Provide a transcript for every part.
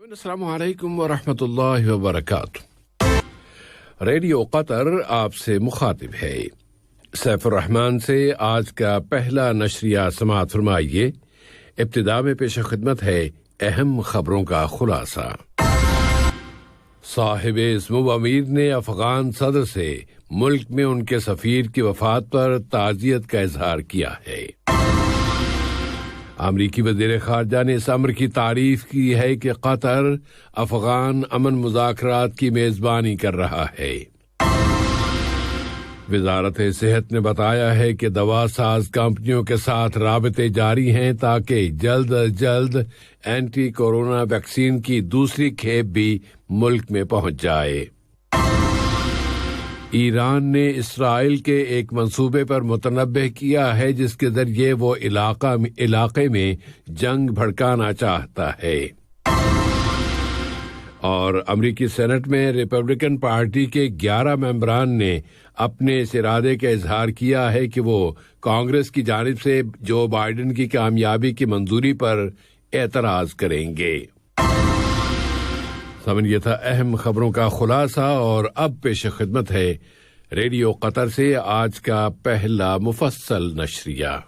السلام علیکم ورحمۃ اللہ وبرکاتہ۔ ریڈیو قطر آپ سے مخاطب ہے۔ سیف الرحمان سے آج کا پہلا نشریہ سماعت فرمائیے۔ ابتدا میں پیش خدمت ہے اہم خبروں کا خلاصہ۔ صاحب اسمو امیر نے افغان صدر سے ملک میں ان کے سفیر کی وفات پر تعزیت کا اظہار کیا ہے۔ امریکی وزیر خارجہ نے اس امر کی تعریف کی ہے کہ قطر افغان امن مذاکرات کی میزبانی کر رہا ہے۔ وزارت صحت نے بتایا ہے کہ دوا ساز کمپنیوں کے ساتھ رابطے جاری ہیں تاکہ جلد از جلد اینٹی کورونا ویکسین کی دوسری کھیپ بھی ملک میں پہنچ جائے۔ ایران نے اسرائیل کے ایک منصوبے پر متنبہ کیا ہے جس کے ذریعے وہ علاقے میں جنگ بھڑکانا چاہتا ہے۔ اور امریکی سینٹ میں ریپبلکن پارٹی کے 11 ممبران نے اپنے اس ارادے کا اظہار کیا ہے کہ وہ کانگریس کی جانب سے جو بائیڈن کی کامیابی کی منظوری پر اعتراض کریں گے۔ یہ تھا اہم خبروں کا خلاصہ، اور اب پیش خدمت ہے ریڈیو قطر سے آج کا پہلا مفصل نشریہ۔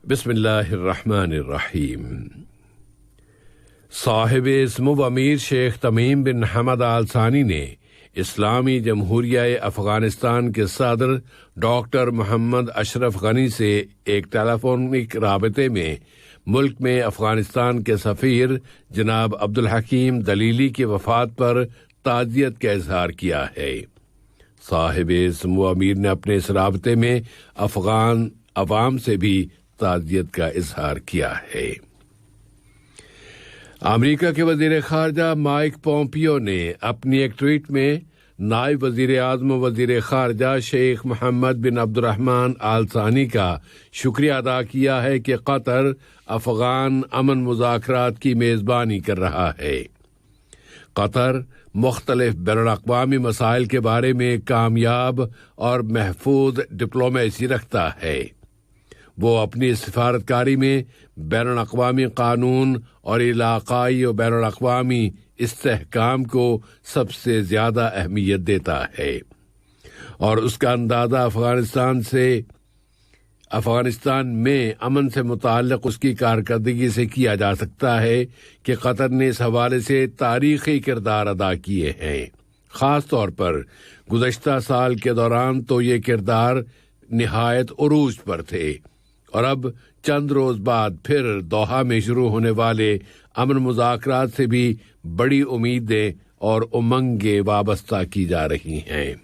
بسم اللہ الرحمن الرحیم۔ صاحب اسمو امیر شیخ تمیم بن حمد آل ثانی نے اسلامی جمہوریہ افغانستان کے صدر ڈاکٹر محمد اشرف غنی سے ایک ٹیلی فونک رابطے میں ملک میں افغانستان کے سفیر جناب عبدالحکیم دلیلی کی وفات پر تعزیت کا اظہار کیا ہے۔ صاحب اسمو امیر نے اپنے اس رابطے میں افغان عوام سے بھی تعزیت کا اظہار کیا ہے۔ امریکہ کے وزیر خارجہ مائک پومپیو نے اپنی ایک ٹویٹ میں نائب وزیر اعظم و وزیر خارجہ شیخ محمد بن عبد الرحمن آل ثانی کا شکریہ ادا کیا ہے کہ قطر افغان امن مذاکرات کی میزبانی کر رہا ہے۔ قطر مختلف بین الاقوامی مسائل کے بارے میں کامیاب اور محفوظ ڈپلومیسی رکھتا ہے۔ وہ اپنی سفارتکاری میں بین الاقوامی قانون اور علاقائی و بین الاقوامی استحکام کو سب سے زیادہ اہمیت دیتا ہے، اور اس کا اندازہ افغانستان میں امن سے متعلق اس کی کارکردگی سے کیا جا سکتا ہے کہ قطر نے اس حوالے سے تاریخی کردار ادا کیے ہیں۔ خاص طور پر گزشتہ سال کے دوران تو یہ کردار نہایت عروج پر تھے، اور اب چند روز بعد پھر دوحہ میں شروع ہونے والے امن مذاکرات سے بھی بڑی امیدیں اور امنگیں وابستہ کی جا رہی ہیں۔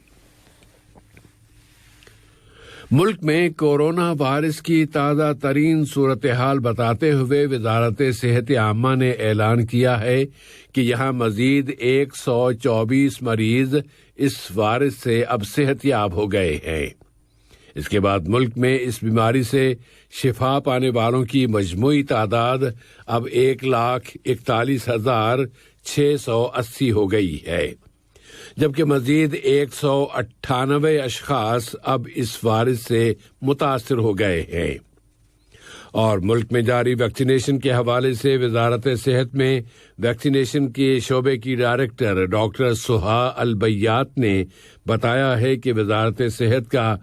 ملک میں کورونا وائرس کی تازہ ترین صورتحال بتاتے ہوئے وزارت صحت عامہ نے اعلان کیا ہے کہ یہاں مزید 124 مریض اس وائرس سے اب صحت یاب ہو گئے ہیں۔ اس کے بعد ملک میں اس بیماری سے شفا پانے والوں کی مجموعی تعداد اب 1,41,680 ہو گئی ہے، جبکہ مزید 198 اشخاص اب اس وائرس سے متاثر ہو گئے ہیں۔ اور ملک میں جاری ویکسینیشن کے حوالے سے وزارت صحت میں ویکسینیشن کے شعبے کی ڈائریکٹر ڈاکٹر سہا البیات نے بتایا ہے کہ وزارت صحت کا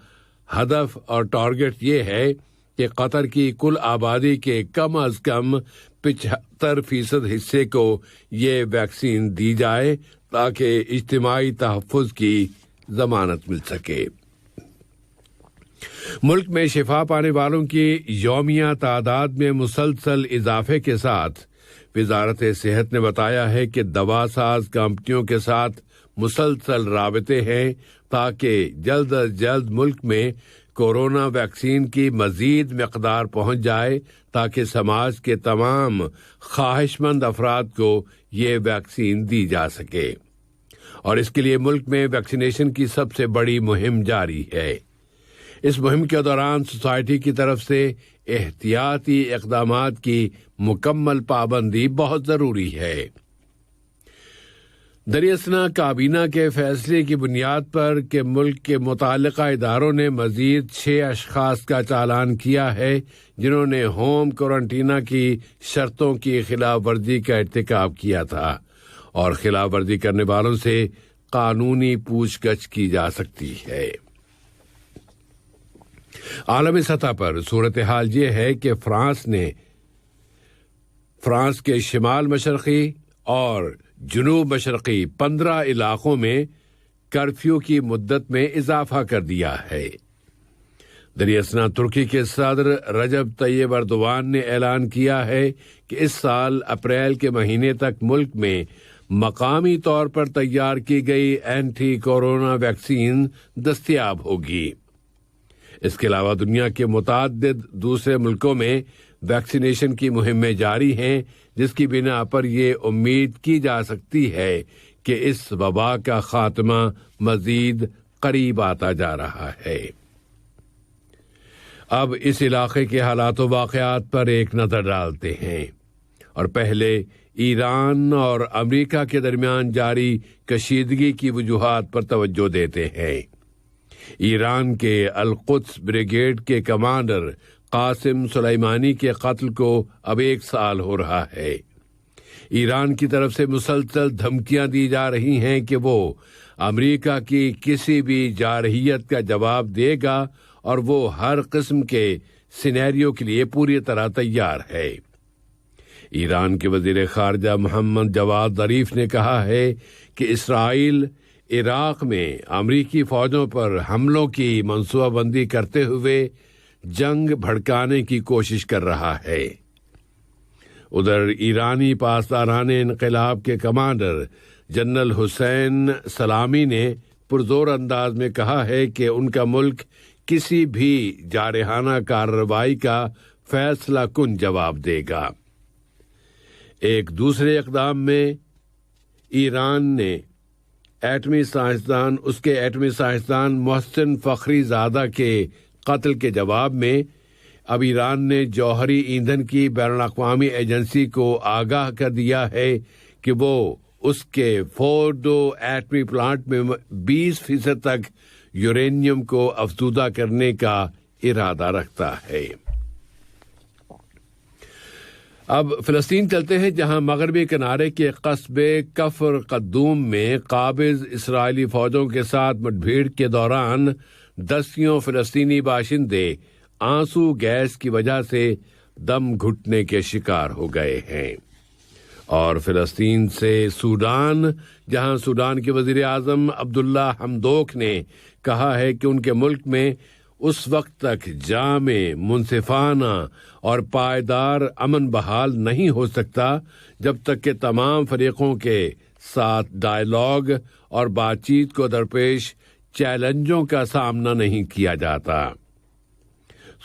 ہدف اور ٹارگٹ یہ ہے کہ قطر کی کل آبادی کے کم از کم 75% حصے کو یہ ویکسین دی جائے تاکہ اجتماعی تحفظ کی ضمانت مل سکے۔ ملک میں شفا پانے والوں کی یومیہ تعداد میں مسلسل اضافے کے ساتھ وزارت صحت نے بتایا ہے کہ دوا ساز کمپنیوں کے ساتھ مسلسل رابطے ہیں تاکہ جلد از جلد ملک میں کورونا ویکسین کی مزید مقدار پہنچ جائے تاکہ سماج کے تمام خواہش مند افراد کو یہ ویکسین دی جا سکے، اور اس کے لیے ملک میں ویکسینیشن کی سب سے بڑی مہم جاری ہے۔ اس مہم کے دوران سوسائٹی کی طرف سے احتیاطی اقدامات کی مکمل پابندی بہت ضروری ہے۔ دریاسنا کابینہ کے فیصلے کی بنیاد پر کہ ملک کے متعلقہ اداروں نے مزید 6 اشخاص کا چالان کیا ہے جنہوں نے ہوم کوارنٹینا کی شرطوں کی خلاف ورزی کا ارتکاب کیا تھا، اور خلاف ورزی کرنے والوں سے قانونی پوچھ گچھ کی جا سکتی ہے۔ عالمی سطح پر صورتحال یہ ہے کہ فرانس کے شمال مشرقی اور جنوب مشرقی 15 علاقوں میں کرفیو کی مدت میں اضافہ کر دیا ہے۔ دریاسنا ترکی کے صدر رجب طیب ایردوان نے اعلان کیا ہے کہ اس سال اپریل کے مہینے تک ملک میں مقامی طور پر تیار کی گئی اینٹی کورونا ویکسین دستیاب ہوگی۔ اس کے علاوہ دنیا کے متعدد دوسرے ملکوں میں ویکسینیشن کی مہمیں جاری ہیں، جس کی بنا پر یہ امید کی جا سکتی ہے کہ اس وبا کا خاتمہ مزید قریب آتا جا رہا ہے۔ اب اس علاقے کے حالات و واقعات پر ایک نظر ڈالتے ہیں، اور پہلے ایران اور امریکہ کے درمیان جاری کشیدگی کی وجوہات پر توجہ دیتے ہیں۔ ایران کے القدس بریگیڈ کے کمانڈر قاسم سلیمانی کے قتل کو اب 1 سال ہو رہا ہے۔ ایران کی طرف سے مسلسل دھمکیاں دی جا رہی ہیں کہ وہ امریکہ کی کسی بھی جارحیت کا جواب دے گا اور وہ ہر قسم کے سینیریو کے لیے پوری طرح تیار ہے۔ ایران کے وزیر خارجہ محمد جواد ظریف نے کہا ہے کہ اسرائیل عراق میں امریکی فوجوں پر حملوں کی منصوبہ بندی کرتے ہوئے جنگ بھڑکانے کی کوشش کر رہا ہے۔ ادھر ایرانی پاسداران انقلاب کے کمانڈر جنرل حسین سلامی نے پرزور انداز میں کہا ہے کہ ان کا ملک کسی بھی جارحانہ کارروائی کا فیصلہ کن جواب دے گا۔ ایک دوسرے اقدام میں ایران نے اس کے ایٹمی سائنسدان محسن فخری زادہ کے قتل کے جواب میں اب ایران نے جوہری ایندھن کی بین الاقوامی ایجنسی کو آگاہ کر دیا ہے کہ وہ اس کے فورڈو ایٹمی پلانٹ میں 20% تک یورینیم کو افزودہ کرنے کا ارادہ رکھتا ہے۔ اب فلسطین چلتے ہیں، جہاں مغربی کنارے کے قصبے کفر قدوم میں قابض اسرائیلی فوجوں کے ساتھ مڈبھیڑ کے دوران 10 فلسطینی باشندے آنسو گیس کی وجہ سے دم گھٹنے کے شکار ہو گئے ہیں۔ اور فلسطین سے سوڈان، جہاں سوڈان کے وزیر اعظم عبداللہ حمدوک نے کہا ہے کہ ان کے ملک میں اس وقت تک جامع، منصفانہ اور پائیدار امن بحال نہیں ہو سکتا جب تک کہ تمام فریقوں کے ساتھ ڈائیلاگ اور بات چیت کو درپیش چیلنجوں کا سامنا نہیں کیا جاتا۔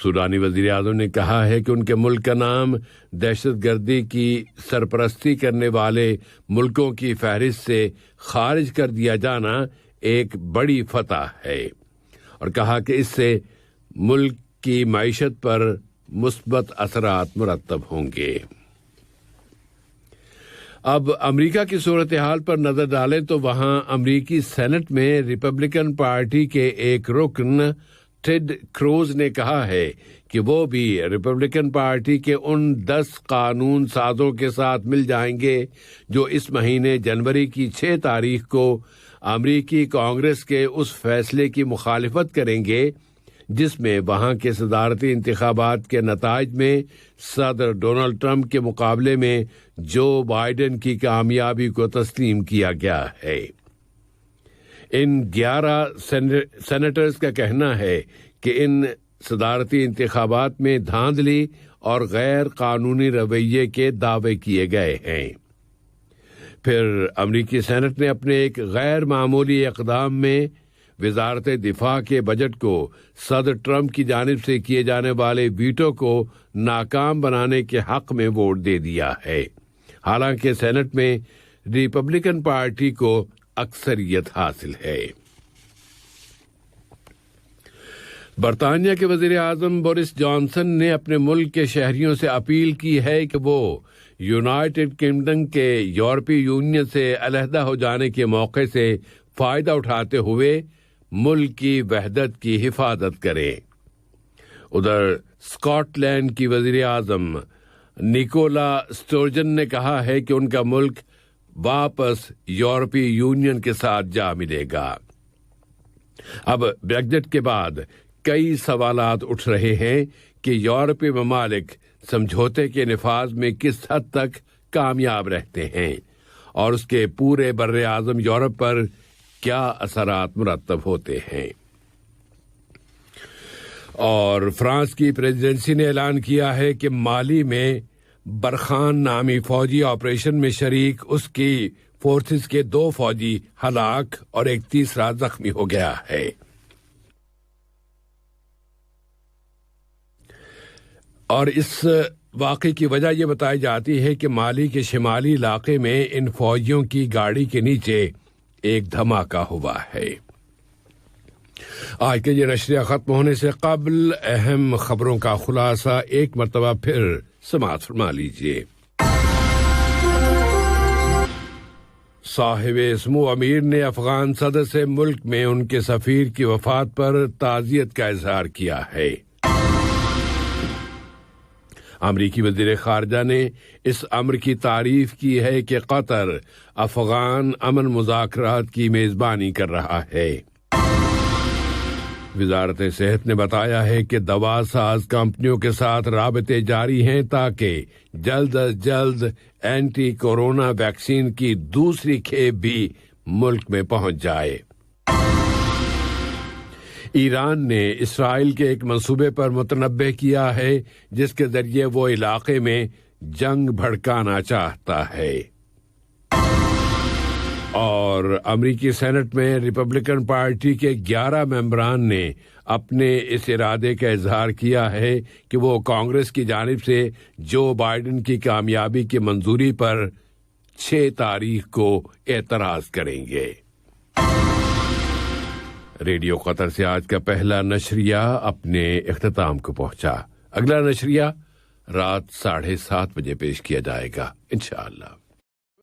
سوڈانی وزیر اعظم نے کہا ہے کہ ان کے ملک کا نام دہشت گردی کی سرپرستی کرنے والے ملکوں کی فہرست سے خارج کر دیا جانا ایک بڑی فتح ہے، اور کہا کہ اس سے ملک کی معیشت پر مثبت اثرات مرتب ہوں گے۔ اب امریکہ کی صورتحال پر نظر ڈالیں تو وہاں امریکی سینٹ میں ریپبلکن پارٹی کے ایک رکن ٹیڈ کروز نے کہا ہے کہ وہ بھی ریپبلکن پارٹی کے ان 10 قانون سازوں کے ساتھ مل جائیں گے جو اس مہینے جنوری کی 6 تاریخ کو امریکی کانگریس کے اس فیصلے کی مخالفت کریں گے جس میں وہاں کے صدارتی انتخابات کے نتائج میں صدر ڈونلڈ ٹرمپ کے مقابلے میں جو بائیڈن کی کامیابی کو تسلیم کیا گیا ہے۔ ان 11 سینیٹرز کا کہنا ہے کہ ان صدارتی انتخابات میں دھاندلی اور غیر قانونی رویے کے دعوے کیے گئے ہیں۔ پھر امریکی سینٹ نے اپنے ایک غیر معمولی اقدام میں وزارت دفاع کے بجٹ کو صدر ٹرمپ کی جانب سے کیے جانے والے ویٹو کو ناکام بنانے کے حق میں ووٹ دے دیا ہے، حالانکہ سینٹ میں ریپبلکن پارٹی کو اکثریت حاصل ہے۔ برطانیہ کے وزیر اعظم بورس جانسن نے اپنے ملک کے شہریوں سے اپیل کی ہے کہ وہ یونائٹڈ کنگڈم کے یورپی یونین سے علیحدہ ہو جانے کے موقع سے فائدہ اٹھاتے ہوئے ملک کی وحدت کی حفاظت کریں۔ ادھر اسکاٹ لینڈ کی وزیر اعظم نکولا اسٹورجن نے کہا ہے کہ ان کا ملک واپس یورپی یونین کے ساتھ جا ملے گا۔ اب بریگزٹ کے بعد کئی سوالات اٹھ رہے ہیں کہ یورپی ممالک سمجھوتے کے نفاذ میں کس حد تک کامیاب رہتے ہیں اور اس کے پورے بر اعظم یورپ پر کیا اثرات مرتب ہوتے ہیں۔ اور فرانس کی پریزیڈنسی نے اعلان کیا ہے کہ مالی میں برخان نامی فوجی آپریشن میں شریک اس کی فورسز کے 2 فوجی ہلاک اور ایک تیسرا زخمی ہو گیا ہے۔ اور اس واقعے کی وجہ یہ بتائی جاتی ہے کہ مالی کے شمالی علاقے میں ان فوجیوں کی گاڑی کے نیچے ایک دھماکہ ہوا ہے۔ آج کے یہ نشریہ ختم ہونے سے قبل اہم خبروں کا خلاصہ ایک مرتبہ پھر سماعت فرما لیجیے۔ صاحب اسمو امیر نے افغان صدر سے ملک میں ان کے سفیر کی وفات پر تعزیت کا اظہار کیا ہے۔ امریکی وزیر خارجہ نے اس امر کی تعریف کی ہے کہ قطر افغان امن مذاکرات کی میزبانی کر رہا ہے۔ وزارت صحت نے بتایا ہے کہ دوا ساز کمپنیوں کے ساتھ رابطے جاری ہیں تاکہ جلد از جلد اینٹی کورونا ویکسین کی دوسری کھیپ بھی ملک میں پہنچ جائے۔ ایران نے اسرائیل کے ایک منصوبے پر متنبہ کیا ہے جس کے ذریعے وہ علاقے میں جنگ بھڑکانا چاہتا ہے۔ اور امریکی سینٹ میں ریپبلکن پارٹی کے 11 ممبران نے اپنے اس ارادے کا اظہار کیا ہے کہ وہ کانگریس کی جانب سے جو بائیڈن کی کامیابی کی منظوری پر 6 تاریخ کو اعتراض کریں گے۔ ریڈیو قطر سے آج کا پہلا نشریہ اپنے اختتام کو پہنچا۔ اگلا نشریہ رات 7:30 بجے پیش کیا جائے گا انشاءاللہ۔